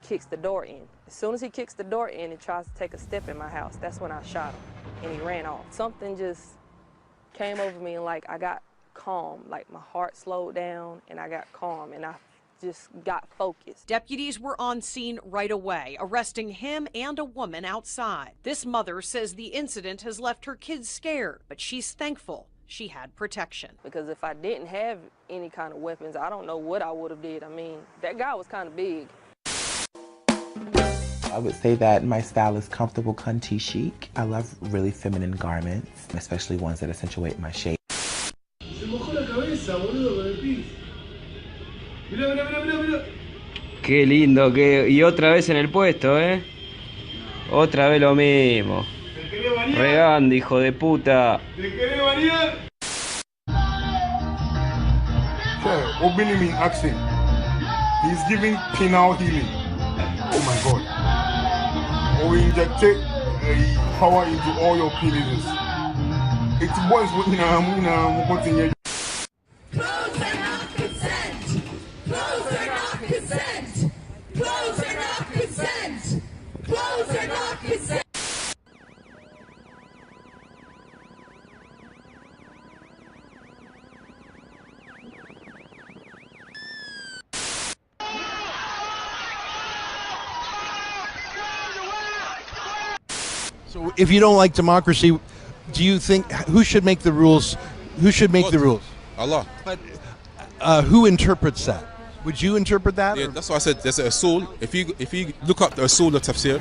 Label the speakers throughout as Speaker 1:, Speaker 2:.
Speaker 1: kicks the door in. As soon as he kicks the door in and tries to take a step in my house, that's when I shot him, and he ran off. Something just came over me, and like I got calm, like my heart slowed down, and I got calm, and I just got focused.
Speaker 2: Deputies were on scene right away, arresting him and a woman outside. This mother says the incident has left her kids scared, but she's thankful she had protection.
Speaker 1: Because if I didn't have any kind of weapons, I don't know what I would have did. I mean, that guy was kind of big.
Speaker 3: I would say that my style is comfortable, cunty chic. I love really feminine garments, especially ones that accentuate my shape.
Speaker 4: Qué lindo, y otra vez en el puesto, ¿eh? Otra vez lo mismo. Regando, hijo de puta.
Speaker 5: ¿Te querés variar? Obeying me, Axel. He's giving penal healing. Oh my God. We injected power into all your penises. It's boys with continue.
Speaker 6: Clothes are not consent. Clothes are not consent. Clothes are not consent. Clothes are not consent.
Speaker 7: So if you don't like democracy, do you think who should make the rules? Who should make the rules?
Speaker 8: Allah.
Speaker 7: But who interprets that? Would you interpret that?
Speaker 8: Yeah, that's what I said. There's a Stoll. If you look up the Stoll of Tafsir,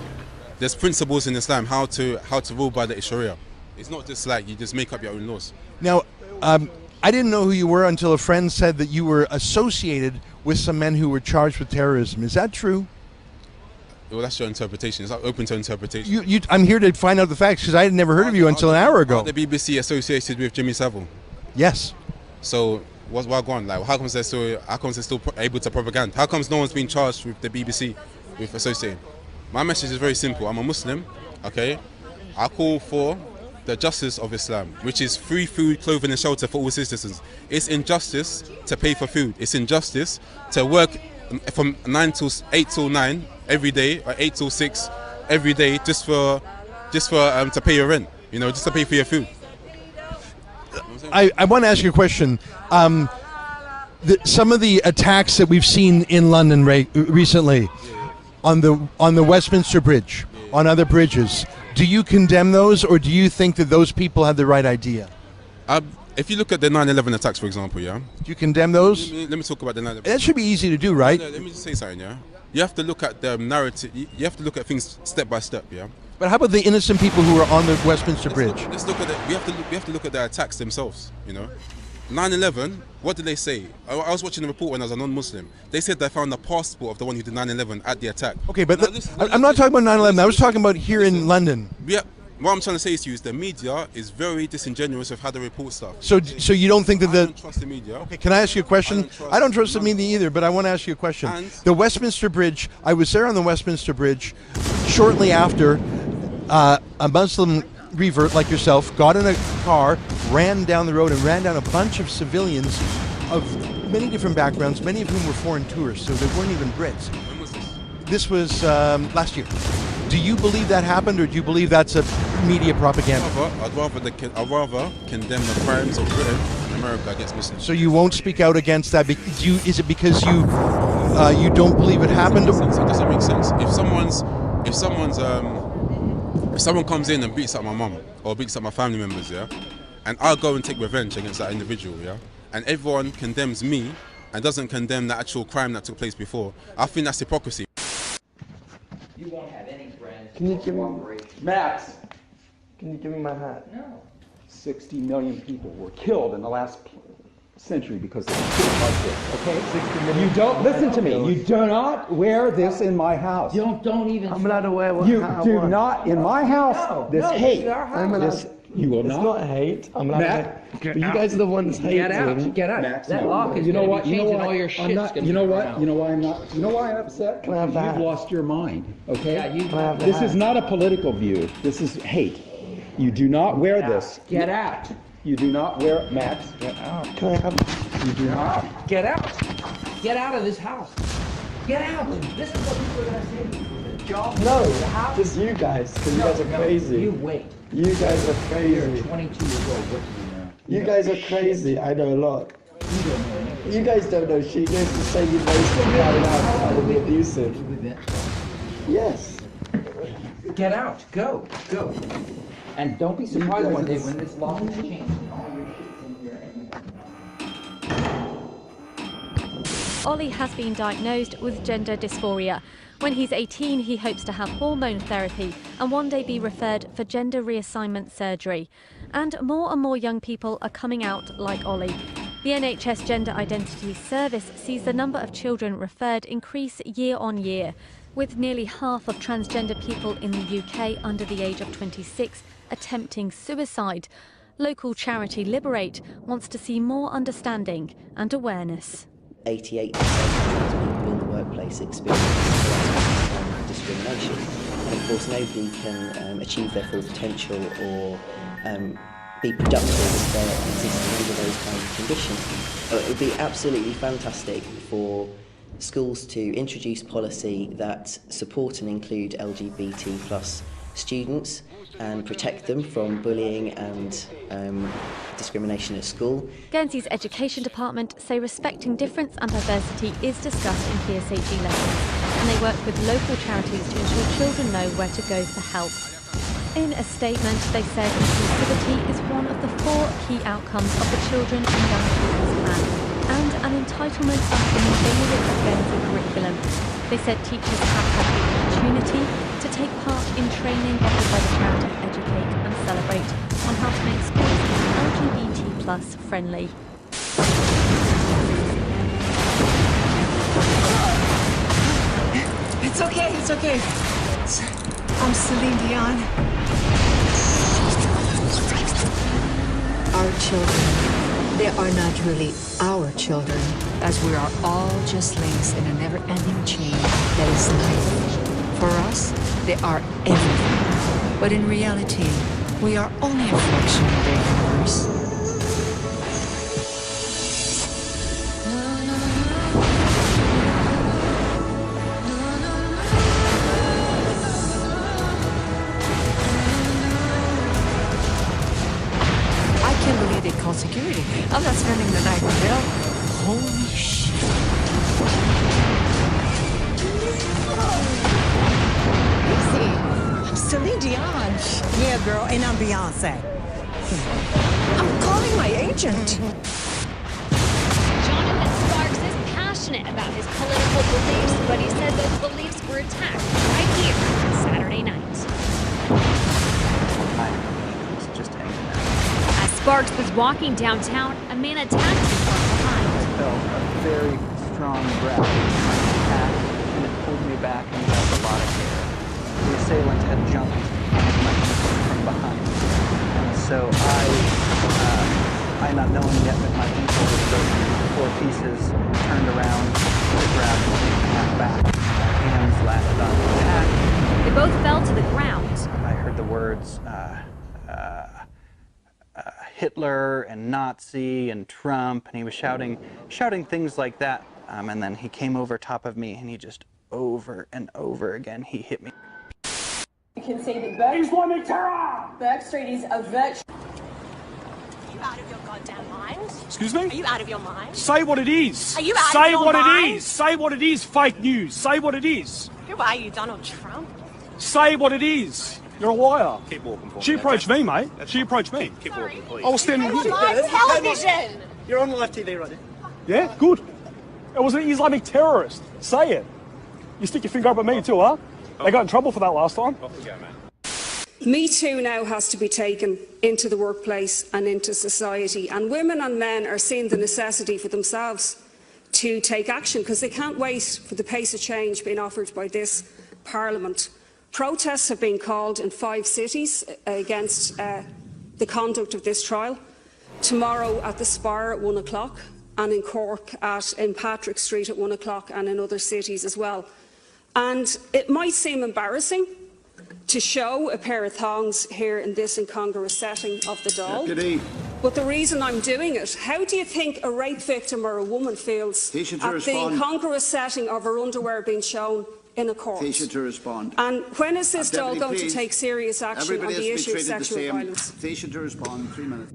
Speaker 8: there's principles in Islam how to rule by the Sharia. It's not just like you just make up your own laws.
Speaker 7: Now, I didn't know who you were until a friend said that you were associated with some men who were charged with terrorism. Is that true?
Speaker 8: Well, that's your interpretation. It's open to interpretation.
Speaker 7: I'm here to find out the facts because I had never heard of you until an hour ago.
Speaker 8: The BBC associated with Jimmy Savile.
Speaker 7: Yes.
Speaker 8: So what's going on? Like, how comes they're still able to propaganda? How comes no one's been charged with the BBC with associating? My message is very simple. I'm a Muslim. Okay, I call for the justice of Islam, which is free food, clothing, and shelter for all citizens. It's injustice to pay for food. It's injustice to work from 8 till 9 every day, or 8 till 6 every day, just for to pay your rent. You know, just to pay for your food.
Speaker 7: I want to ask you a question. Some of the attacks that we've seen in London recently, on the Westminster Bridge, on other bridges, do you condemn those, or do you think that those people had the right idea?
Speaker 8: If you look at the 9/11 attacks, for example, yeah.
Speaker 7: Do you condemn those?
Speaker 8: Let me talk about the 9/11.
Speaker 7: That should be easy to do, right?
Speaker 8: Let me just say something, yeah. You have to look at the narrative. You have to look at things step by step, yeah.
Speaker 7: But how about the innocent people who were on the Westminster Bridge?
Speaker 8: Let's look at it. We have to look at the attacks themselves. You know, 9/11. What did they say? I was watching a report when I was a non-Muslim. They said they found the passport of the one who did 9/11 at the attack.
Speaker 7: Okay, but I'm not talking about 9/11. I was talking about here in London.
Speaker 8: Yeah. What I'm trying to say to you is the media is very disingenuous with how they report stuff.
Speaker 7: So you don't think that
Speaker 8: I don't trust the media.
Speaker 7: Okay, can I ask you a question? I don't trust the media either, but I want to ask you a question. The Westminster Bridge, I was there on the Westminster Bridge shortly after a Muslim revert like yourself got in a car, ran down the road and ran down a bunch of civilians of many different backgrounds, many of whom were foreign tourists, so they weren't even Brits.
Speaker 8: When was this?
Speaker 7: This was last year. Do you believe that happened, or do you believe that's a media propaganda?
Speaker 8: I'd rather condemn the crimes of Britain and America against Muslims.
Speaker 7: So you won't speak out against that? Is it because you don't believe it happened?
Speaker 8: It doesn't make sense. If someone comes in and beats up my mum or beats up my family members, yeah, and I go and take revenge against that individual, yeah, and everyone condemns me and doesn't condemn the actual crime that took place before, I think that's hypocrisy.
Speaker 9: You won't have any friends.
Speaker 1: Can you give me
Speaker 9: Max?
Speaker 1: Can you give me my hat?
Speaker 9: No.
Speaker 10: 60 million people were killed in the last century because of shit like this. Okay? 60 million. You don't listen to me. You do not wear this in my house.
Speaker 9: You don't even.
Speaker 1: I'm not aware what
Speaker 10: you do not in my house.
Speaker 9: No,
Speaker 10: this hate.
Speaker 1: This,
Speaker 10: you will
Speaker 1: it's
Speaker 10: not.
Speaker 1: It's not hate. I'm not.
Speaker 10: Matt,
Speaker 1: you guys are the ones hating.
Speaker 9: Get out. Get out.
Speaker 10: Max,
Speaker 9: that
Speaker 10: no.
Speaker 9: lock is
Speaker 10: you know
Speaker 9: going
Speaker 10: what?
Speaker 9: to be changing all your shit.
Speaker 10: You know what? You know why I'm not? You know why I'm upset?
Speaker 1: Can I have that?
Speaker 10: You've lost your mind. Okay?
Speaker 9: Yeah, you.
Speaker 1: Can I have
Speaker 10: This
Speaker 1: that?
Speaker 10: is not a political view. This is hate. You do not wear this.
Speaker 9: Get out.
Speaker 10: You do not wear Max.
Speaker 1: Get out. Can I have?
Speaker 10: You do not.
Speaker 9: Get out. Get out of this house. Get out. This is what people are going to say. job?
Speaker 11: No, just you guys, because you guys are crazy.
Speaker 9: You wait.
Speaker 11: You guys are crazy.
Speaker 9: You're 22 years old. What do you know?
Speaker 11: You guys are crazy. I know a lot.
Speaker 9: You don't know anything.
Speaker 11: You guys don't know shit. You guys just say you know something that would be abusive. Yes.
Speaker 9: Get out. Go. Go. And don't be surprised one day when this law is changed.
Speaker 12: Ollie has been diagnosed with gender dysphoria. When he's 18, he hopes to have hormone therapy and one day be referred for gender reassignment surgery. And more young people are coming out like Ollie. The NHS Gender Identity Service sees the number of children referred increase year on year, with nearly half of transgender people in the UK under the age of 26 attempting suicide. Local charity Liberate wants to see more understanding and awareness.
Speaker 13: 88% of trans people in the workplace experience harassment and discrimination. And of course, nobody can achieve their full potential or be productive if they're existing under those kinds of conditions. It would be absolutely fantastic for schools to introduce policy that support and include LGBT+ students and protect them from bullying and discrimination at school.
Speaker 12: Guernsey's Education Department say respecting difference and diversity is discussed in PSHE lessons, and they work with local charities to ensure children know where to go for help. In a statement, they said inclusivity is one of the 4 key outcomes of the Children and Young People's Plan, and an entitlement under the Daily Guernsey curriculum. They said teachers have had the opportunity to take part in training offered by the charity Educate and Celebrate on how to make schools LGBT+ friendly.
Speaker 14: It's okay, it's okay. I'm Celine Dion. Our children, they are not really our children, as we are all just links in a never-ending chain that is life. For us, they are everything. But in reality, we are only a fraction of their universe. They call security. I'm not spending the night with them. Holy shit. Easy. I'm Celine Dion. Yeah, girl, and I'm Beyonce. I'm calling my agent.
Speaker 15: Jonathan Sparks is passionate about his political beliefs, but he said those beliefs were attacked right here on Saturday night. Sparks was walking downtown, a man attacked him from behind.
Speaker 16: I felt a very strong grab and it pulled me back and felt a lot of air. The assailant had jumped onto my ankle from behind. And so I not knowing yet that my ankle was broken into 4 pieces, turned around, grabbed my back. My hands landed on the back.
Speaker 15: They both fell to the ground.
Speaker 16: I heard the words, Hitler and Nazi and Trump, and he was shouting things like that. And then he came over top of me, and he just over and over again, he hit me.
Speaker 17: You can say that Islamic terror! Backstreet is a virtue.
Speaker 18: Are you out of your goddamn mind?
Speaker 19: Excuse me?
Speaker 18: Are you out of your mind?
Speaker 19: Say what it is.
Speaker 18: Are you out
Speaker 19: Say
Speaker 18: of your
Speaker 19: what
Speaker 18: mind?
Speaker 19: it is. Say what it is. Fake news. Say what it is.
Speaker 18: Who are you, Donald Trump?
Speaker 19: Say what it is. You're a liar.
Speaker 20: Keep walking for me.
Speaker 19: She approached me, mate. She approached me.
Speaker 20: Keep walking, please.
Speaker 19: I was standing
Speaker 18: You're
Speaker 19: here.
Speaker 18: on live television!
Speaker 20: You're on live TV right now.
Speaker 19: Yeah, good. It was an Islamic terrorist. Say it. You stick your finger up at me too, huh? They got in trouble for that last time.
Speaker 20: Off we go, mate.
Speaker 17: Me Too now has to be taken into the workplace and into society, and women and men are seeing the necessity for themselves to take action because they can't wait for the pace of change being offered by this Parliament. Protests have been called in 5 cities against the conduct of this trial. Tomorrow at the Spire at 1 o'clock, and in Cork in Patrick Street at 1 o'clock, and in other cities as well. And it might seem embarrassing to show a pair of thongs here in this incongruous setting of the Stoll. But the reason I'm doing it, how do you think a rape victim or a woman feels at the incongruous setting of her underwear being shown in a court.
Speaker 21: Taoiseach to respond.
Speaker 17: And when is this Stoll going to
Speaker 21: please.
Speaker 17: take serious action on
Speaker 21: Everybody
Speaker 17: the
Speaker 21: has to
Speaker 17: issue
Speaker 21: be
Speaker 17: of
Speaker 21: treated the
Speaker 17: sexual
Speaker 21: same.
Speaker 17: violence?
Speaker 21: Taoiseach to respond. 3 minutes.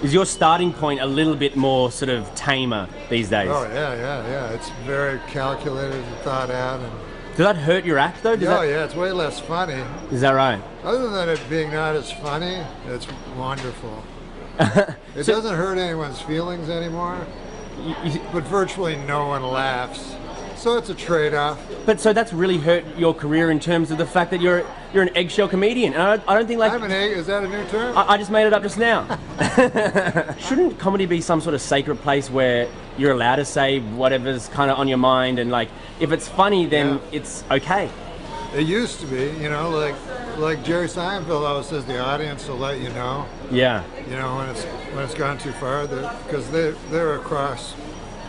Speaker 22: Is your starting point a little bit more sort of tamer these days?
Speaker 23: Oh, yeah. It's very calculated and thought out. And
Speaker 22: Does that hurt your act, though?
Speaker 23: yeah, it's way less funny.
Speaker 22: Is that right?
Speaker 23: Other than it being not as funny, it's wonderful. It doesn't hurt anyone's feelings anymore, but virtually no one laughs. So it's a trade-off.
Speaker 22: But so that's really hurt your career in terms of the fact that you're an eggshell comedian. And I don't think like...
Speaker 23: I'm an egg, is that a new term?
Speaker 22: I just made it up just now. Shouldn't comedy be some sort of sacred place where you're allowed to say whatever's kind of on your mind, and like if it's funny then it's okay?
Speaker 23: It used to be, you know, like Jerry Seinfeld always says, the audience will let you know.
Speaker 22: Yeah.
Speaker 23: You know, when it's gone too far, because they're across,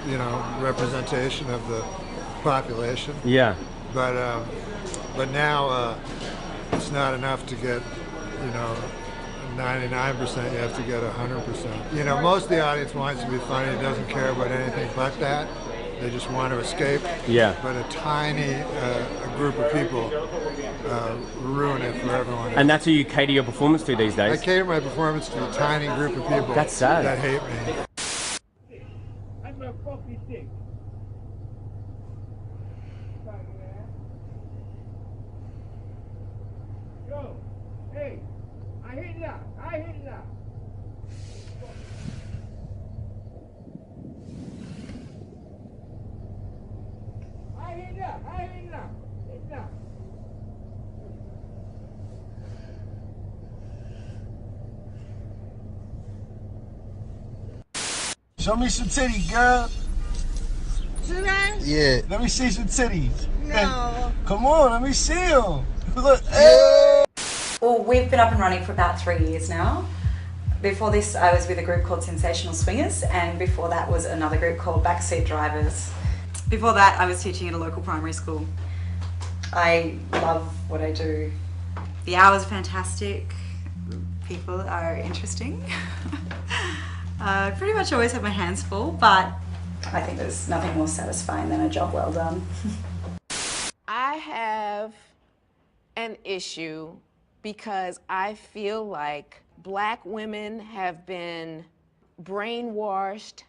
Speaker 23: you know, representation of the population.
Speaker 22: Yeah.
Speaker 23: But now it's not enough to get, you know, 99%. You have to get 100%. You know, most of the audience wants to be funny. It doesn't care about anything but that. They just want to escape.
Speaker 22: Yeah.
Speaker 23: But a tiny group of people ruin it for everyone else.
Speaker 22: And that's who you cater your performance to these days?
Speaker 23: I cater my performance to a tiny group of people.
Speaker 22: That's sad.
Speaker 23: That hate me.
Speaker 6: Hey, I hit it up. I hit it up. I hit it up. I hit it up. Hit it up.
Speaker 24: Show me some titties, girl.
Speaker 6: Should I?
Speaker 24: Yeah. Let me see some titties.
Speaker 6: No.
Speaker 24: Come on, let me see them. Look. Hey.
Speaker 25: Well, we've been up and running for about 3 years now. Before this, I was with a group called Sensational Swingers, and before that was another group called Backseat Drivers. Before that, I was teaching at a local primary school. I love what I do. The hours are fantastic. People are interesting. I pretty much always have my hands full, but I think there's nothing more satisfying than a job well done.
Speaker 26: I have an issue because I feel like Black women have been brainwashed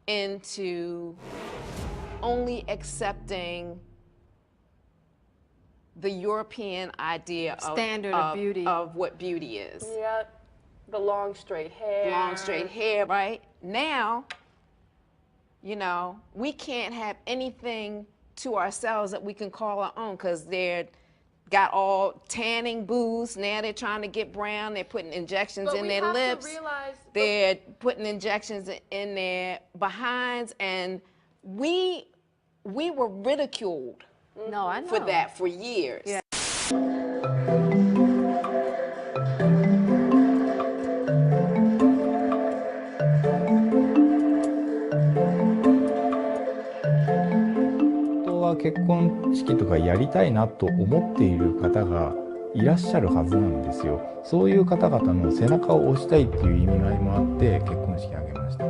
Speaker 26: into only accepting the European idea
Speaker 1: Standard of beauty.
Speaker 26: of what beauty is.
Speaker 1: Yep. The long straight hair.
Speaker 26: Long straight hair, right? Now, you know, we can't have anything to ourselves that we can call our own because they're got all tanning booths. Now they're trying to get brown. They're putting injections in their lips. They're putting injections in their behinds, and we were ridiculed
Speaker 1: No, I know.
Speaker 26: for that for years.
Speaker 1: Yeah.
Speaker 27: 結婚式とかやりたいなと思っている方がいらっしゃるはずなんですよ。そういう方々の背中を押したいっていう意味合いもあって結婚式を挙げました。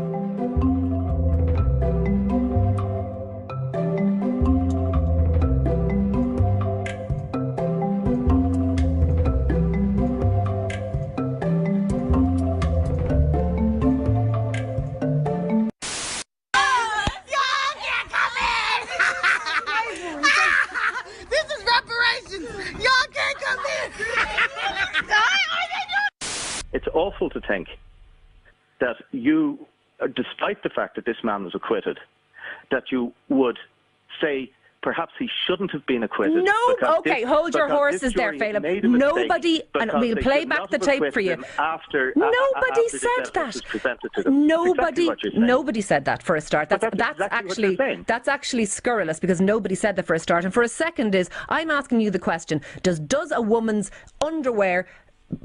Speaker 28: It's awful to think that you, despite the fact that this man was acquitted, that you would say perhaps he shouldn't have been acquitted.
Speaker 29: No, okay, hold your horses there, Philip. Nobody, and we'll play back the tape for you. Nobody said that. Nobody said that for a start. That's actually scurrilous because nobody said that for a start. And for a second is, I'm asking you the question: Does a woman's underwear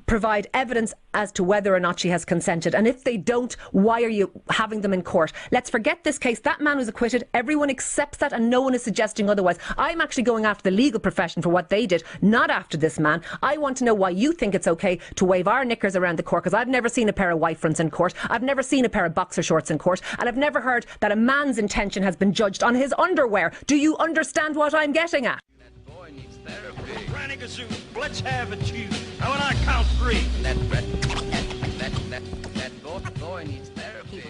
Speaker 29: provide evidence as to whether or not she has consented. And if they don't, why are you having them in court? Let's forget this case. That man was acquitted. Everyone accepts that and no one is suggesting otherwise. I'm actually going after the legal profession for what they did, not after this man. I want to know why you think it's okay to wave our knickers around the court, because I've never seen a pair of white fronts in court. I've never seen a pair of boxer shorts in court. And I've never heard that a man's intention has been judged on his underwear. Do you understand what I'm getting at?
Speaker 2: Granny Gazoo, let's have it, you. Now when I count three. That boy needs therapy.